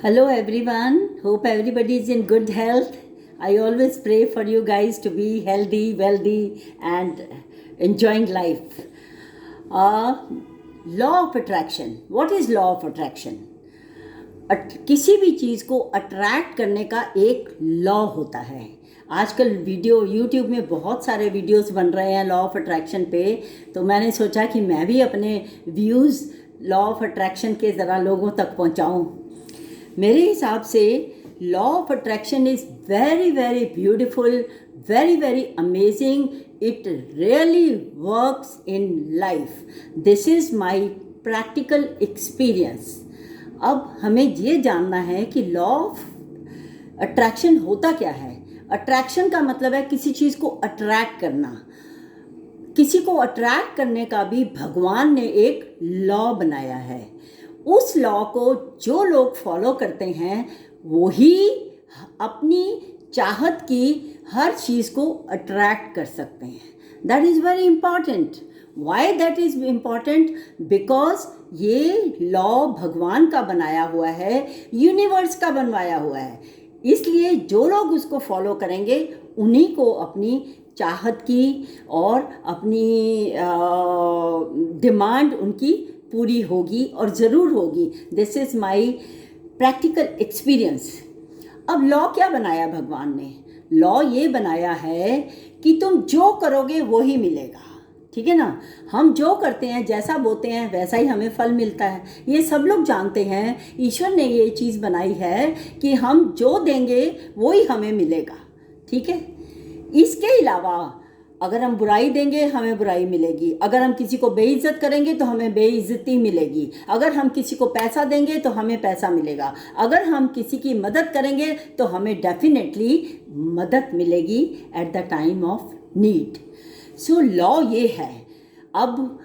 Hello everyone. Hope everybody is in good health. I always pray for you guys to be healthy, wealthy, and enjoying life. Law of attraction. What is law of attraction? किसी भी चीज़ को attract करने का एक law होता है. आजकल YouTube में बहुत सारे वीडियोस बन रहे हैं लॉ ऑफ अट्रैक्शन पे. तो मैंने सोचा कि मैं भी अपने व्यूज़ लॉ ऑफ अट्रैक्शन के ज़रा लोगों तक पहुंचाऊं. मेरे हिसाब से law of attraction is very very beautiful, very very amazing. It really works in life. This is my practical experience. अब हमें ये जानना है कि लॉ ऑफ अट्रैक्शन होता क्या है. अट्रैक्शन का मतलब है किसी चीज़ को अट्रैक्ट करना. किसी को अट्रैक्ट करने का भी भगवान ने एक लॉ बनाया है. उस लॉ को जो लोग फॉलो करते हैं वही अपनी चाहत की हर चीज़ को अट्रैक्ट कर सकते हैं. That is very important. Why that is important? Because ये लॉ भगवान का बनाया हुआ है, यूनिवर्स का बनवाया हुआ है. इसलिए जो लोग उसको फॉलो करेंगे उन्हीं को अपनी चाहत की और अपनी डिमांड उनकी पूरी होगी और ज़रूर होगी. This is my practical experience. अब लॉ क्या बनाया भगवान ने? लॉ ये बनाया है कि तुम जो करोगे वो ही मिलेगा. ठीक है ना. हम जो करते हैं, जैसा बोते हैं वैसा ही हमें फल मिलता है. ये सब लोग जानते हैं. ईश्वर ने ये चीज़ बनाई है कि हम जो देंगे वो ही हमें मिलेगा. ठीक है. इसके अलावा अगर हम बुराई देंगे हमें बुराई मिलेगी. अगर हम किसी को बेइज्जत करेंगे तो हमें बेइज्जती मिलेगी. अगर हम किसी को पैसा देंगे तो हमें पैसा मिलेगा. अगर हम किसी की मदद करेंगे तो हमें डेफिनेटली मदद मिलेगी at the time of need. So law ये है. अब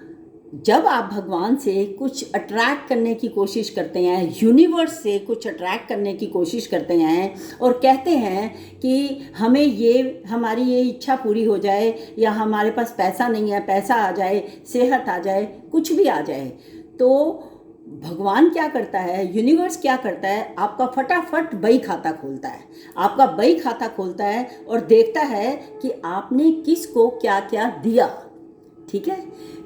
जब आप भगवान से कुछ अट्रैक्ट करने की कोशिश करते हैं, यूनिवर्स से कुछ अट्रैक्ट करने की कोशिश करते हैं और कहते हैं कि हमें हमारी ये इच्छा पूरी हो जाए, या हमारे पास पैसा नहीं है, पैसा आ जाए, सेहत आ जाए, कुछ भी आ जाए, तो भगवान क्या करता है, यूनिवर्स क्या करता है, आपका फटाफट बही खाता खोलता है. आपका बही खाता खोलता है और देखता है कि आपने किसको क्या क्या दिया. ठीक है.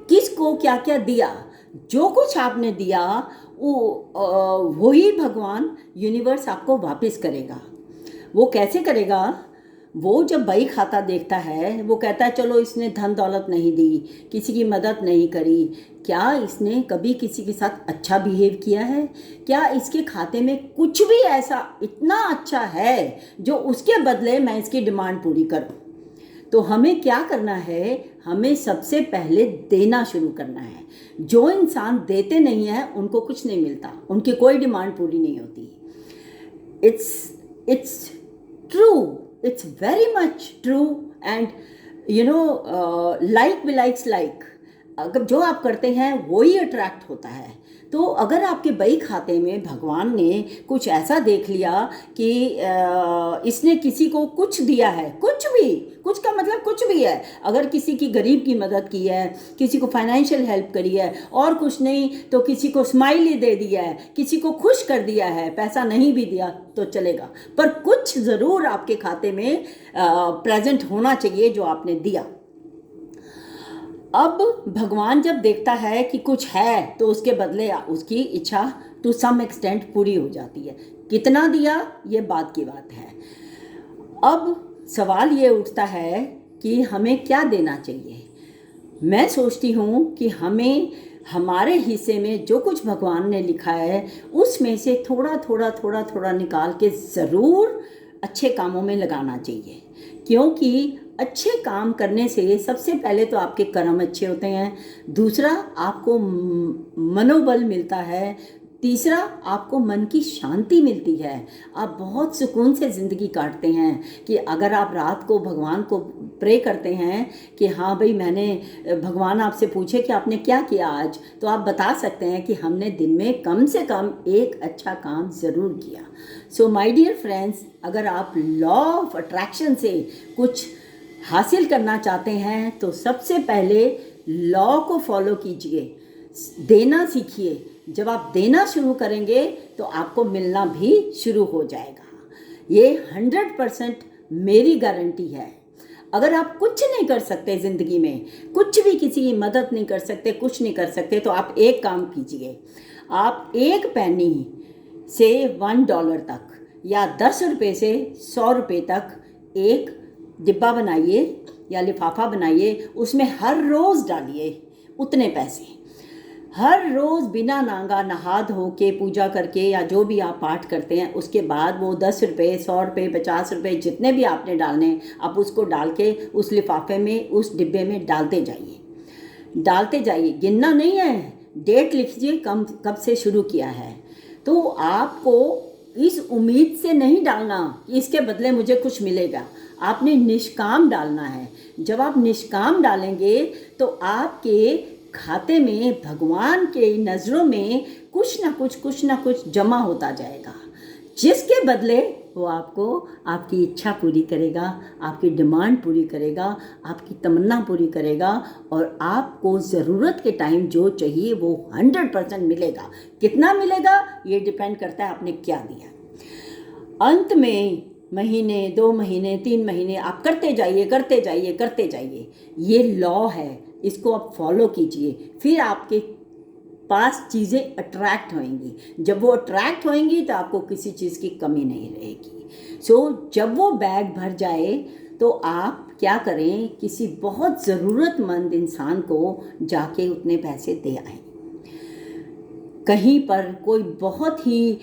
किसको क्या क्या दिया. जो कुछ आपने दिया वही भगवान यूनिवर्स आपको वापस करेगा. वो कैसे करेगा? वो जब बही खाता देखता है वो कहता है चलो इसने धन दौलत नहीं दी, किसी की मदद नहीं करी, क्या इसने कभी किसी के साथ अच्छा बिहेव किया है? क्या इसके खाते में कुछ भी ऐसा इतना अच्छा है जो उसके बदले मैं इसकी डिमांड पूरी करूं? तो हमें क्या करना है? हमें सबसे पहले देना शुरू करना है. जो इंसान देते नहीं हैं उनको कुछ नहीं मिलता, उनकी कोई डिमांड पूरी नहीं होती. It's true. It's very much true. And you know like we likes like. अगर जो आप करते हैं वो ही अट्रैक्ट होता है. तो अगर आपके बही खाते में भगवान ने कुछ ऐसा देख लिया कि इसने किसी को कुछ दिया है, कुछ भी, कुछ का मतलब कुछ भी है, अगर किसी की गरीब की मदद की है, किसी को फाइनेंशियल हेल्प करी है, और कुछ नहीं तो किसी को स्माइली दे दिया है, किसी को खुश कर दिया है, पैसा नहीं भी दिया तो चलेगा, पर कुछ ज़रूर आपके खाते में प्रेजेंट होना चाहिए जो आपने दिया. अब भगवान जब देखता है कि कुछ है तो उसके बदले उसकी इच्छा टू सम एक्सटेंट पूरी हो जाती है. कितना दिया ये बात की बात है. अब सवाल ये उठता है कि हमें क्या देना चाहिए. मैं सोचती हूँ कि हमें हमारे हिस्से में जो कुछ भगवान ने लिखा है उसमें से थोड़ा थोड़ा थोड़ा थोड़ा निकाल के ज़रूर अच्छे कामों में लगाना चाहिए. क्योंकि अच्छे काम करने से सबसे पहले तो आपके कर्म अच्छे होते हैं, दूसरा आपको मनोबल मिलता है, तीसरा आपको मन की शांति मिलती है. आप बहुत सुकून से ज़िंदगी काटते हैं. कि अगर आप रात को भगवान को प्रे करते हैं कि हाँ भाई भगवान आपसे पूछे कि आपने क्या किया आज, तो आप बता सकते हैं कि हमने दिन में कम से कम एक अच्छा काम ज़रूर किया. सो माय डियर फ्रेंड्स, अगर आप लॉ ऑफ अट्रैक्शन से कुछ हासिल करना चाहते हैं तो सबसे पहले लॉ को फॉलो कीजिए, देना सीखिए. जब आप देना शुरू करेंगे तो आपको मिलना भी शुरू हो जाएगा। ये 100% मेरी गारंटी है। अगर आप कुछ नहीं कर सकते ज़िंदगी में, कुछ भी किसी की मदद नहीं कर सकते, कुछ नहीं कर सकते, तो आप एक काम कीजिए। आप एक पैनी से $1 तक या 10 रुपये से 100 रुपये तक एक डिब्बा बनाइए या लिफाफा बनाइए, उसमें हर रोज़ डालिए उतने पैसे। हर रोज़ बिना नहा धो के पूजा करके या जो भी आप पाठ करते हैं, उसके बाद वो 10 रुपये, 100 रुपये, 50 रुपये जितने भी आपने डालने हैं, आप उसको डाल के उस लिफाफे में, उस डिब्बे में डालते जाइए। गिनना नहीं है, डेट लिखिए कब से शुरू किया है। तो आपको इस उम्मीद से नहीं डालना कि इसके बदले मुझे कुछ मिलेगा। आपने निष्काम डालना है। जब आप निष्काम डालेंगे तो आपके खाते में भगवान के नज़रों में कुछ ना कुछ जमा होता जाएगा, जिसके बदले वो आपको आपकी इच्छा पूरी करेगा, आपकी डिमांड पूरी करेगा, आपकी तमन्ना पूरी करेगा, और आपको ज़रूरत के टाइम जो चाहिए वो 100% मिलेगा। कितना मिलेगा ये डिपेंड करता है आपने क्या दिया। अंत में महीने, 2 महीने, 3 महीने आप करते जाइए। ये लॉ है, इसको आप फॉलो कीजिए। फिर आपके पास चीज़ें अट्रैक्ट होंगी। जब वो अट्रैक्ट होंगी तो आपको किसी चीज़ की कमी नहीं रहेगी। जब वो बैग भर जाए तो आप क्या करें, किसी बहुत ज़रूरतमंद इंसान को जाके उतने पैसे दे आएं। कहीं पर कोई बहुत ही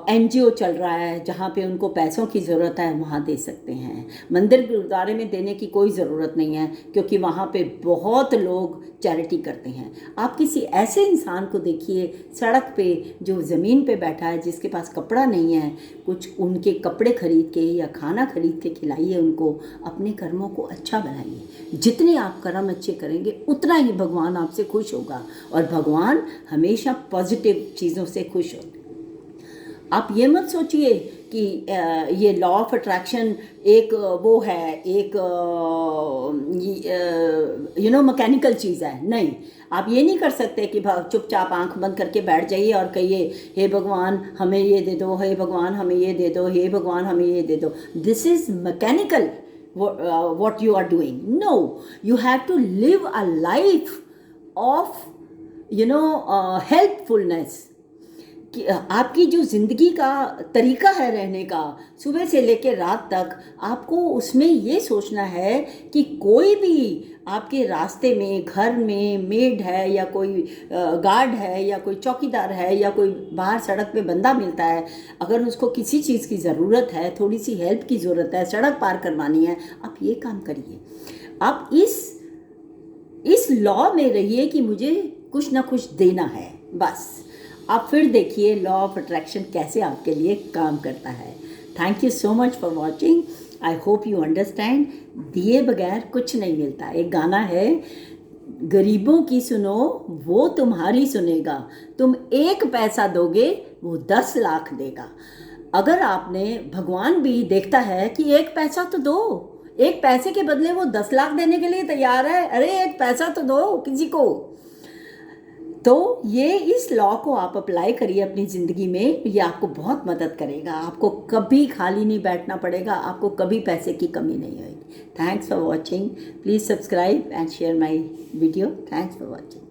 NGO चल रहा है जहाँ पे उनको पैसों की ज़रूरत है, वहाँ दे सकते हैं। मंदिर गुरुद्वारे में देने की कोई ज़रूरत नहीं है, क्योंकि वहाँ पे बहुत लोग चैरिटी करते हैं। आप किसी ऐसे इंसान को देखिए सड़क पे जो ज़मीन पे बैठा है, जिसके पास कपड़ा नहीं है, कुछ उनके कपड़े खरीद के या खाना खरीद के खिलाइए उनको। अपने कर्मों को अच्छा बनाइए। जितने आप कर्म अच्छे करेंगे उतना ही भगवान आपसे खुश होगा, और भगवान हमेशा पॉजिटिव चीज़ों से खुश होते। आप ये मत सोचिए कि ये लॉ ऑफ अट्रैक्शन एक वो है, एक मैकेनिकल चीज़ है। नहीं, आप ये नहीं कर सकते कि चुपचाप आंख बंद करके बैठ जाइए और कहिए हे भगवान हमें ये दे दो, हे भगवान हमें ये दे दो, हे भगवान हमें ये दे दो। This is mechanical what you are doing. No, you have to live a life of helpfulness. कि आपकी जो ज़िंदगी का तरीका है रहने का, सुबह से लेकर रात तक, आपको उसमें ये सोचना है कि कोई भी आपके रास्ते में, घर में मेड है या कोई गार्ड है या कोई चौकीदार है या कोई बाहर सड़क पे बंदा मिलता है, अगर उसको किसी चीज़ की ज़रूरत है, थोड़ी सी हेल्प की ज़रूरत है, सड़क पार करवानी है, आप ये काम करिए। आप इस लॉ में रहिए कि मुझे कुछ ना कुछ देना है, बस। आप फिर देखिए लॉ ऑफ अट्रैक्शन कैसे आपके लिए काम करता है। Thank you so much for watching. I hope you understand. दिए बगैर कुछ नहीं मिलता। एक गाना है, गरीबों की सुनो वो तुम्हारी सुनेगा, तुम 1 पैसा दोगे वो 10 लाख देगा। अगर आपने, भगवान भी देखता है कि 1 पैसा तो दो, 1 पैसे के बदले वो 10 लाख देने के लिए तैयार है। अरे 1 पैसा तो दो किसी को। तो ये इस लॉ को आप अप्लाई करिए अपनी ज़िंदगी में, ये आपको बहुत मदद करेगा। आपको कभी खाली नहीं बैठना पड़ेगा, आपको कभी पैसे की कमी नहीं होगी। Thanks for watching. Please subscribe and share my video. Thanks for watching.